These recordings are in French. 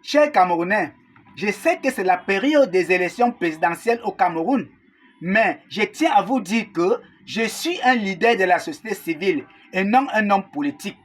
Chers Camerounais, je sais que c'est la période des élections présidentielles au Cameroun, mais je tiens à vous dire que je suis un leader de la société civile et non un homme politique.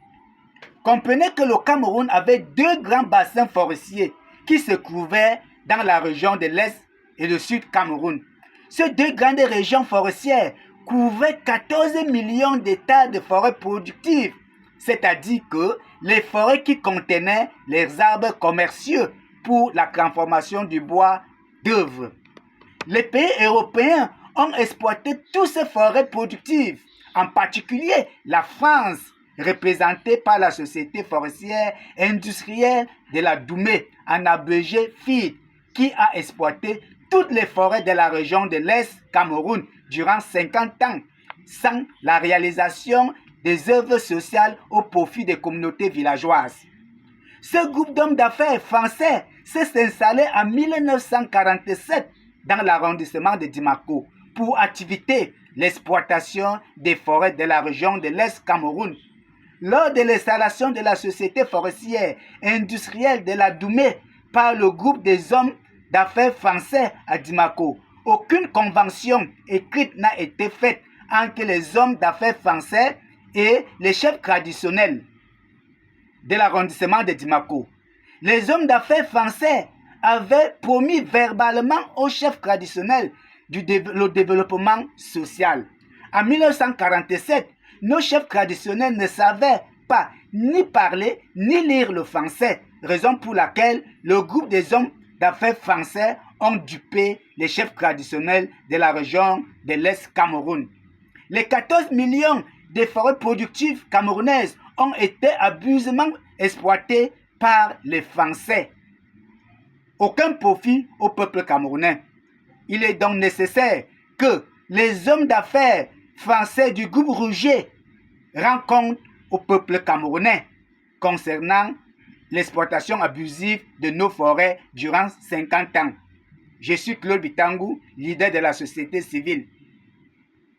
Comprenez que le Cameroun avait deux grands bassins forestiers qui se trouvaient dans la région de l'Est et du Sud Cameroun. Ces deux grandes régions forestières couvraient 14 millions d'hectares de forêts productives, c'est-à-dire que les forêts qui contenaient les arbres commerciaux pour la transformation du bois d'œuvre. Les pays européens ont exploité toutes ces forêts productives, en particulier la France, représentée par la Société forestière industrielle de la Doumé, en abrégé FID, qui a exploité toutes les forêts de la région de l'Est Cameroun durant 50 ans, sans la réalisation des œuvres sociales au profit des communautés villageoises. Ce groupe d'hommes d'affaires français s'est installé en 1947 dans l'arrondissement de Dimako pour activiter l'exploitation des forêts de la région de l'Est Cameroun. Lors de l'installation de la Société forestière industrielle de la Doumé par le groupe des hommes d'affaires français à Dimako, aucune convention écrite n'a été faite entre les hommes d'affaires français et les chefs traditionnels de l'arrondissement de Dimako. Les hommes d'affaires français avaient promis verbalement aux chefs traditionnels le développement social. En 1947, nos chefs traditionnels ne savaient pas ni parler ni lire le français, raison pour laquelle le groupe des hommes d'affaires français ont dupé les chefs traditionnels de la région de l'Est Cameroun. Les 14 millions de forêts productives camerounaises ont été abusivement exploitées par les Français. Aucun profit au peuple camerounais. Il est donc nécessaire que les hommes d'affaires français du groupe Rouget rendent compte au peuple camerounais concernant l'exploitation abusive de nos forêts durant 50 ans. Je suis Claude Bitangou, leader de la société civile.